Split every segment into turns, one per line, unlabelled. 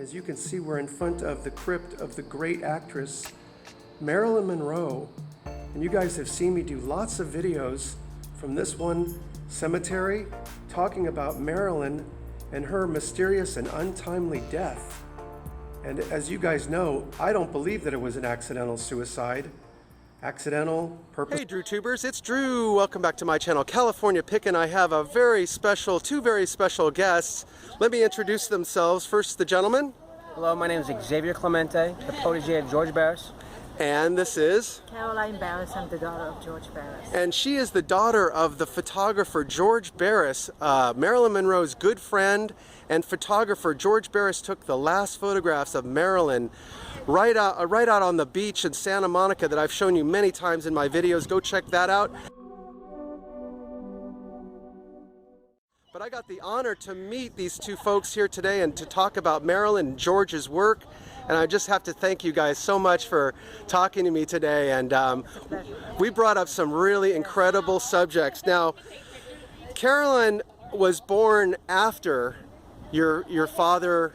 As you can see, we're in front of the crypt of the great actress Marilyn Monroe. And you guys have seen me do lots of videos from this one cemetery talking about Marilyn and her mysterious and untimely death. And as you guys know, I don't believe that it was an accidental suicide. Accidental, purpose. Hey Drew Tubers, it's Drew. Welcome back to my channel, California Pick, and I have a two very special guests. Let me introduce themselves. First, the gentleman.
Hello, my name is Xavier Clemente, the protege of George Barris.
And this is?
Caroline Barris. I'm the daughter of George Barris.
And she is the daughter of the photographer George Barris, Marilyn Monroe's good friend and photographer. George Barris took the last photographs of Marilyn right out on the beach in Santa Monica that I've shown you many times in my videos. Go check that out. But I got the honor to meet these two folks here today and to talk about Marilyn and George's work. And I just have to thank you guys so much for talking to me today. And we brought up some really incredible subjects. Now, Carolyn was born after your father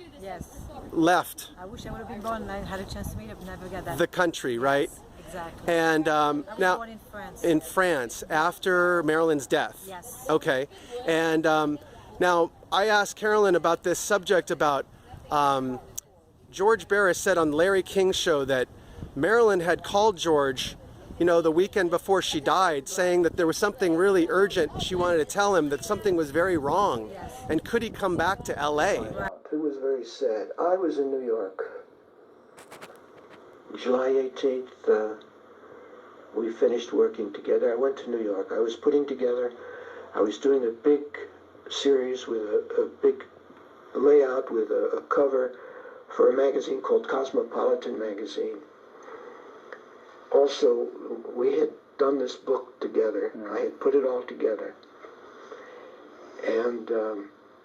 left.
I wish I would have been born and I had a chance to meet him, never got that.
The country, right?
Yes, exactly.
And now,
born in France.
In France, after Marilyn's death.
Yes.
Okay. And now I asked Carolyn about this subject about George Barris said on Larry King's show that Marilyn had called George, you know, the weekend before she died, saying that there was something really urgent. She wanted to tell him that something was very wrong.
Yes.
And could he come back to LA?
It was very sad. I was in New York. July 18th, we finished working together. I went to New York. I was doing a big series with a big layout with a cover for a magazine called Cosmopolitan magazine. Also, we had done this book together. I had put it all together. And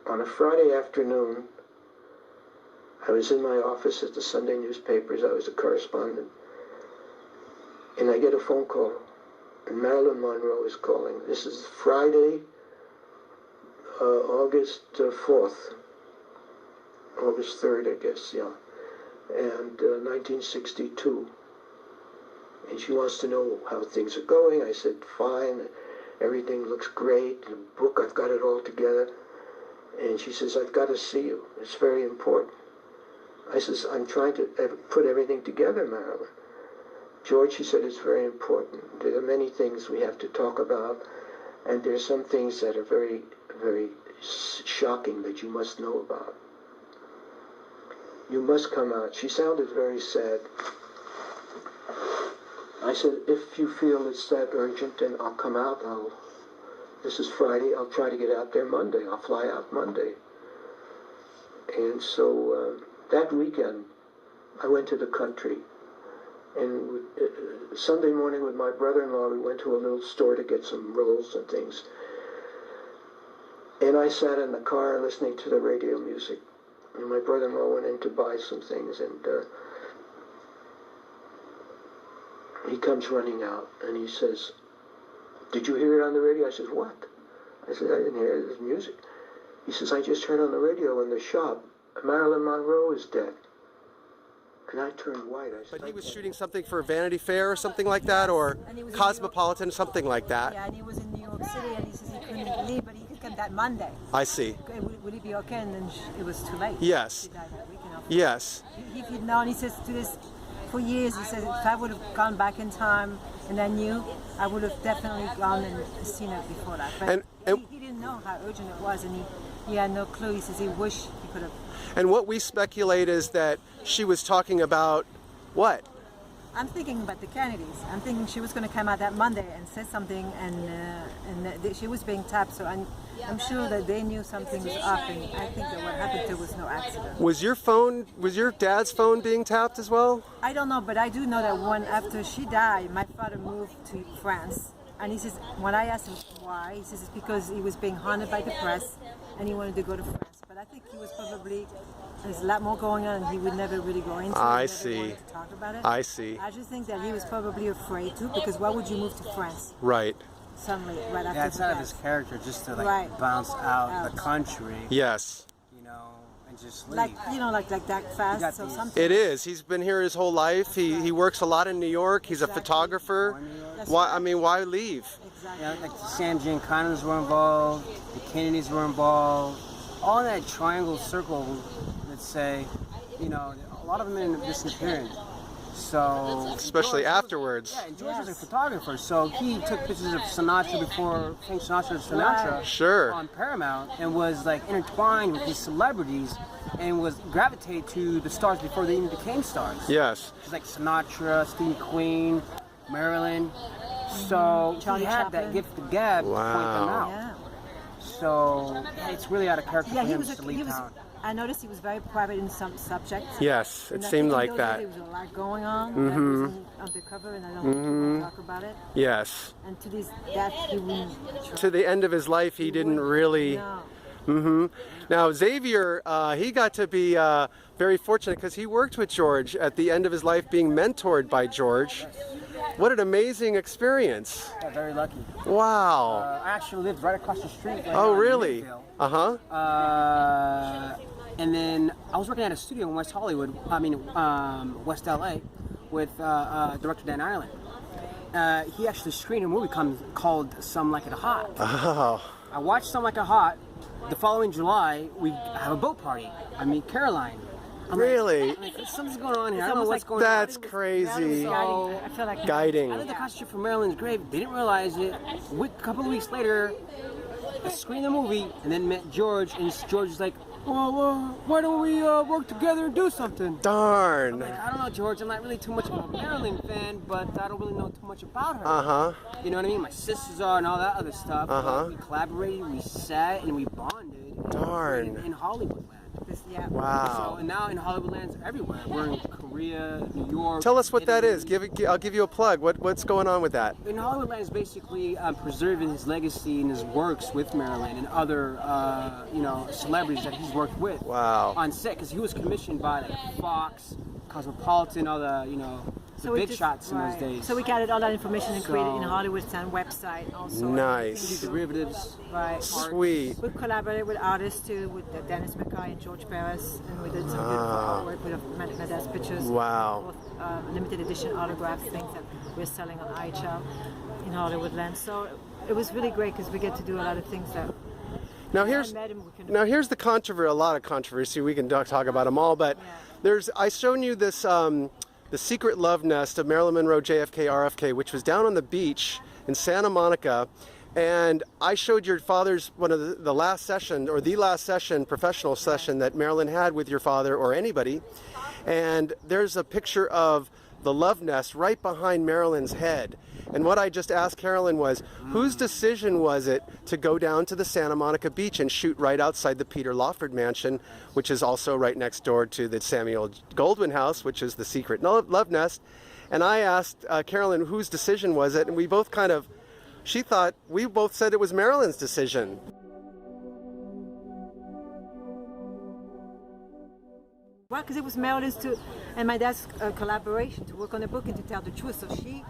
on a Friday afternoon, I was in my office at the Sunday newspapers. I was a correspondent. And I get a phone call. And Marilyn Monroe is calling. This is Friday, August 4th. August 3rd, I guess, yeah. And 1962. And she wants to know how things are going. I said, fine. Everything looks great. The book, I've got it all together. And she says, I've got to see you. It's very important. I says, I'm trying to put everything together, Marilyn. George, she said, it's very important. There are many things we have to talk about. And there's some things that are very, very shocking that you must know about. You must come out. She sounded very sad. I said, if you feel it's that urgent, then I'll come out. This is Friday. I'll try to get out there Monday. I'll fly out Monday. And so that weekend, I went to the country. And Sunday morning with my brother-in-law, we went to a little store to get some rolls and things. And I sat in the car listening to the radio music. And my brother-in-law went in to buy some things, and he comes running out, and he says, did you hear it on the radio? I said, what? I said, I didn't hear it. It was music. He says, I just heard on the radio in the shop, Marilyn Monroe is dead. And I turned white. I said,
but he was shooting something for Vanity Fair or something like that, or Cosmopolitan, something like that.
Yeah, and he was in New York City, and he says he couldn't leave, but he could come that Monday.
I see.
Would he be okay? And then it was too late.
Yes.
She died that weekend.
Yes.
If he'd known, he says to this, for years, he says, if I would have gone back in time and I knew, I would have definitely gone and seen it before that. But he didn't know how urgent it was, and he had no clue. He says he wished he could have.
And what we speculate is that she was talking about what?
I'm thinking about the Kennedys. I'm thinking she was going to come out that Monday and say something, and she was being tapped. So I'm sure that they knew something was up, and I think that what happened to was no accident.
Was your dad's phone being tapped as well?
I don't know, but I do know that after she died, my father moved to France. And he says, when I asked him why, he says it's because he was being haunted by the press and he wanted to go to France. But I think he was probably, there's a lot more going on and he would never really go into it.
I
He
see.
wanted to talk about it.
I see.
I just think that he was probably afraid too, because why would you move to France?
Right.
Suddenly, right after
Yeah, it's out of
that.
his character just to like
Right.
bounce out the country.
Yes.
You know, And just leave.
like that fast.
got
So
these-
something.
It is. He's been here his whole life. He works a lot in New York. He's a
Exactly.
photographer.
That's
Why?
right.
I mean, why leave?
Exactly.
Yeah, like the Sam Giancanos were involved, the Kennedys were involved, all that triangle circle, let's say, you know, a lot of them ended up disappearing. So
Especially
George-
afterwards.
Yeah, and George was a
Yes.
photographer, so he took pictures of Sinatra before Frank Sinatra's Sinatra
Sure.
on Paramount, and was like intertwined with these celebrities, and was gravitated to the stars before they even became stars.
Yes.
It's like Sinatra, Steve McQueen, Marilyn. So
Charlie
he had
Chaplin.
that gift of gab to point them
Wow.
out.
Yeah.
So it's really out of character
Yeah,
for
he
him
was.
just to leave town.
I noticed he was very private in some subjects.
Yes, it
And I
seemed
think in
like
those
that.
days There was a lot going on that wasn't undercover, and I don't want to talk about it.
Yes.
And to this death, he wouldn't.
To the end of his life, he didn't really.
No.
Now, Xavier, he got to be very fortunate because he worked with George at the end of his life, being mentored by George. What an amazing experience.
Yeah, very lucky.
Wow.
I actually lived right across the street. Right
Oh,
now in
really?
Midvale.
Uh-huh.
And then I was working at a studio in West Hollywood, West LA, with director Dan Ireland. He actually screened a movie called Some Like It Hot.
Oh.
I watched Some Like It Hot. The following July, we have a boat party. I meet Caroline. I'm
Really?
Like, something's going on here. I
It's
don't know
almost
what's
like-
going on.
That's crazy.
So-
I feel like
Guiding.
I lived across the street from Marilyn's grave. They didn't realize it. A couple of weeks later, I screened the movie and then met George. And George was like, "Well, why don't we work together and do something?"
Darn.
Like, I don't know, George. I'm not really too much of a Marilyn fan, but I don't really know too much about her.
Uh-huh.
You know what I mean? My sisters are and all that other stuff. But
Uh-huh.
we collaborated, we sat, and we bonded. And
Darn.
In Hollywood land.
Yeah.
So,
Wow.
and now in Hollywood lands everywhere. We're in Korea, New York.
Tell us what that
Italy.
is. I'll give you a plug. What's going on with that?
In Hollywood land is basically preserving his legacy and his works with Marilyn and other, celebrities that he's worked with.
Wow.
On set, because he was commissioned by like Fox, Cosmopolitan, all the, the big shots in those days.
So we gathered all that information and created in
So-
Hollywood Sun website also.
Nice.
derivatives.
Right.
Sweet.
We collaborated with artists too, with Dennis Mackay and George Barris, and we did some beautiful artwork with Madele's pictures.
Wow.
Both, limited edition autographed things that we're selling on IHL in Hollywood land. So it was really great because we get to do a lot of things that.
Now
I
here's
met him, we can-
here's the controversy. A lot of controversy. We can talk about them all, but I shown you this the secret love nest of Marilyn Monroe, JFK, RFK, which was down on the beach in Santa Monica, and I showed your father's one of the last session or the last session, professional session that Marilyn had with your father or anybody, and there's a picture of the love nest right behind Marilyn's head. And what I just asked Carolyn was, whose decision was it to go down to the Santa Monica beach and shoot right outside the Peter Lawford mansion, which is also right next door to the Samuel Goldwyn house, which is the secret love nest? And I asked Carolyn whose decision was it, and we both we both said it was Marilyn's decision.
Well, because it was Marilyn's and my dad's collaboration to work on the book and to tell the truth. So she,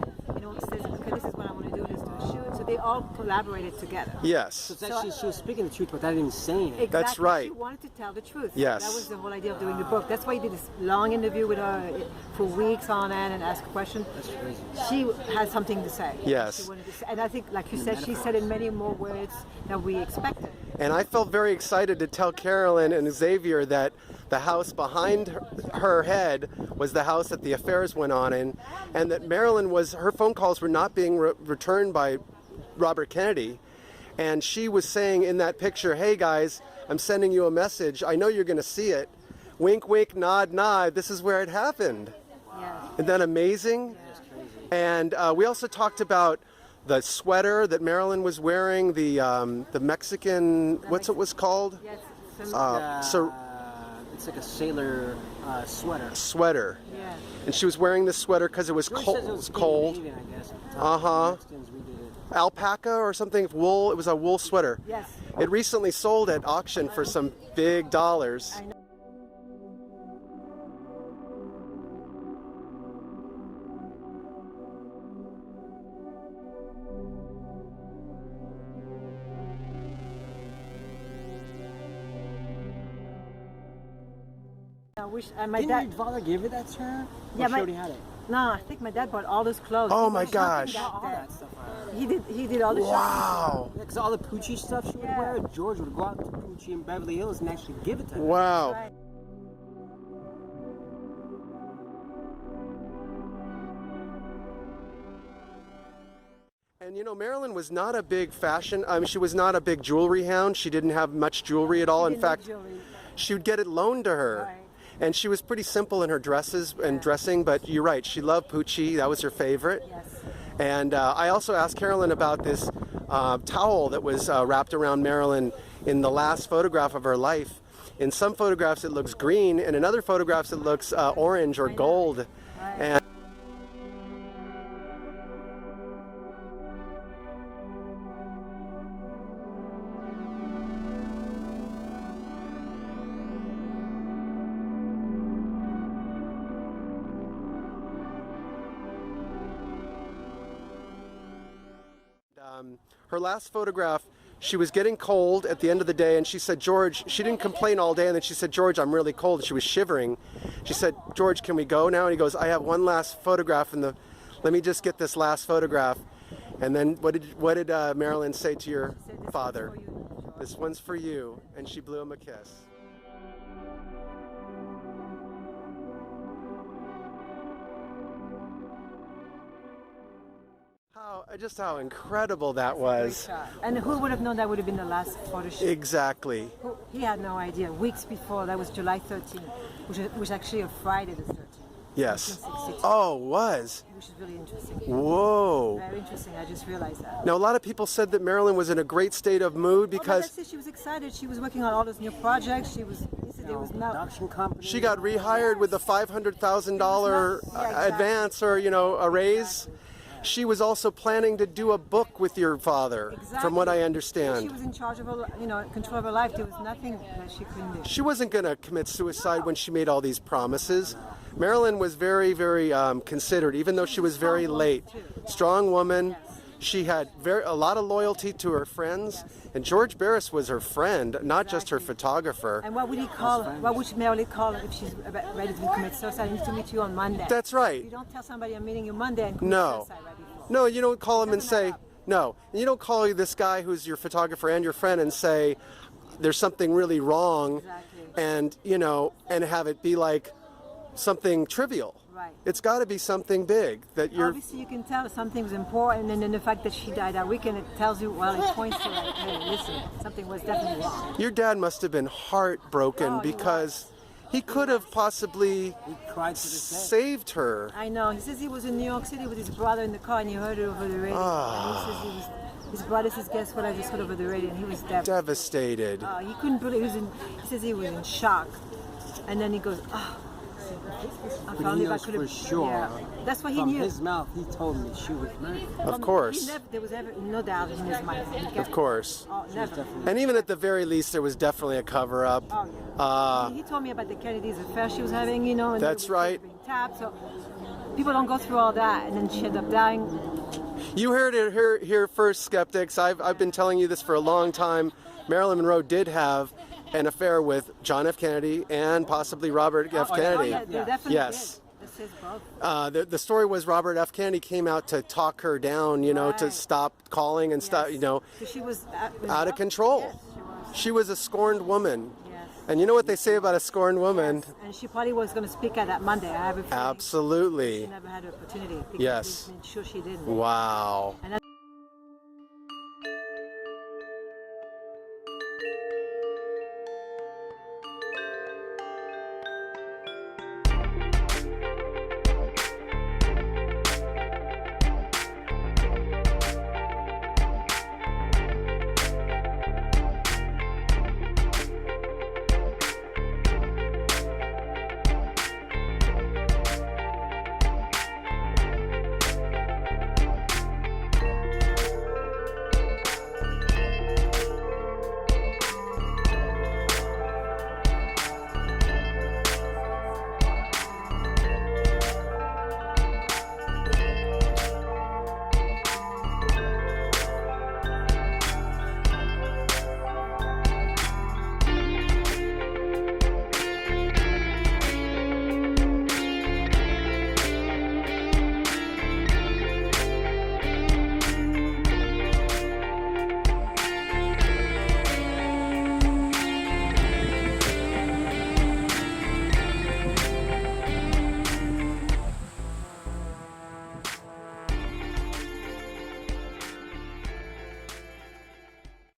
says, okay, this is what I want to do, let's do a shoot. So they all collaborated together.
Yes.
So it's actually, she was speaking the truth without even saying it.
Exactly.
That's right.
She wanted to tell the truth.
Yes.
That was the whole idea of doing the book. That's why he did this long interview with her for weeks on end and asked questions.
That's crazy.
She had something to say.
Yes.
She wanted to say, and I think, like you said, she said in many more words than we expected.
And I felt very excited to tell Carolyn and Xavier that the house behind her head was the house that the affairs went on in, and that Marilyn her phone calls were not being returned by Robert Kennedy. And she was saying in that picture, hey guys, I'm sending you a message. I know you're going to see it. Wink, wink, nod, nod. This is where it happened.
Yeah.
Isn't that amazing? And we also talked about the sweater that Marilyn was wearing, the Mexican, what's it was called?
Yes.
It's like a sailor sweater.
Sweater.
Yeah.
And she was wearing this sweater because it was
George
cold.
says
It was
Scandinavian,
cold.
I guess, at the time.
Uh-huh.
Mexicans redid it.
Alpaca or something, wool. It was a wool sweater.
Yes.
It recently sold at auction for some big dollars.
I know. I wish my
Didn't
dad.
your father give her that to her?
Yeah,
Or she
my-
already had it?
No, I think my dad bought all those clothes.
Oh
He
my
was shopping
gosh.
back
All
then.
that stuff.
He did all the shopping.
Wow.
Yeah, because all the Poochie stuff she would
Yeah.
wear, George would go out to Poochie in Beverly Hills and actually give it to her.
Wow.
Right.
And you know, Marilyn was not a big fashion, she was not a big jewelry hound. She didn't have much jewelry at all. In
Didn't have
fact,
jewelry.
she would get it loaned to her.
Right.
And she was pretty simple in her dresses and dressing, but you're right, she loved Poochie. That was her favorite.
Yes.
And I also asked Carolyn about this towel that was wrapped around Marilyn in the last photograph of her life. In some photographs it looks green, and in other photographs it looks orange or gold.
Right.
And her last photograph, she was getting cold at the end of the day, and she said, George, she didn't complain all day, and then she said, George, I'm really cold. She was shivering. She said, George, can we go now? And he goes, I have one last photograph, let me just get this last photograph. And then what did Marilyn say to your
Said, "This
father?
one's for you, George."
This one's for you, and she blew him a kiss. Just how incredible that was.
Great shot. And who would have known that would have been the last photo shoot?
Exactly.
He had no idea. Weeks before, that was July 13th, which was actually a Friday the 13th.
Yes.
1962.
Oh, was.
Which is really interesting.
Whoa.
Very interesting. I just realized that.
Now, a lot of people said that Marilyn was in a great state of mood
Well,
because
that's it. She was excited. She was working on all those new projects. He said there was no.
Production company.
she got rehired with the $500,000
Yeah, exactly.
advance or, a raise. She was also planning to do a book with your father, from what I
She
understand.
was in charge of her, control of her life. There was nothing that she couldn't do.
She wasn't going to commit suicide when she made all these promises. Marilyn was very, very considerate, even though she was very late. Strong woman. She had a lot of loyalty to her friends. And George Barris was her friend, not just her photographer.
And what would he call her? What would Marilyn call her if she's ready to commit suicide? I need to meet you on Monday.
That's right.
You don't tell somebody I'm meeting you Monday and commit
No.
suicide right before.
No, you don't call him and
Doesn't
say,
happen.
no. And you don't call this guy who's your photographer and your friend and say, there's something really wrong,
Exactly.
and, and have it be like something trivial.
Right.
It's got to be something big that you're.
Obviously, you can tell something was important, and then the fact that she died that weekend, it tells you, well, it points to like, hey, listen, something was definitely wrong.
Your dad must have been heartbroken
Oh, he
because he could have possibly
He cried to this day.
saved her.
I know. He says he was in New York City with his brother in the car, and he heard it over the radio. And he says his brother says, guess what, I just heard over the radio, and he was devastated.
Devastated.
He couldn't believe he says he was in shock. And then he goes, I
But
found
he
if I
knows
could
for
have.
sure.
Yeah. That's what he
From
knew.
his mouth, he told me she was murdered.
Of course.
There was ever no doubt in his mind.
Of course.
Oh, never.
And even at the very least, there was definitely a cover-up.
Oh, yeah. He told me about the Kennedy's affair she was having, and
That's
they were
right.
being tapped. So people don't go through all that, and then she ended up dying.
You heard it here first, skeptics. I've been telling you this for a long time. Marilyn Monroe did have an affair with John F. Kennedy and possibly Robert F. Kennedy.
Oh, yeah, they definitely
Yes.
did. That says both.
The story was Robert F. Kennedy came out to talk her down, to
Right.
stop calling and stop,
So she was
out of control.
Yes,
She was a scorned woman.
Yes.
And you know what they say about a scorned woman?
And she probably was going to speak at that Monday. I have a feeling
Absolutely.
she never had the opportunity. Because
Yes.
I'm sure she didn't.
Wow.
And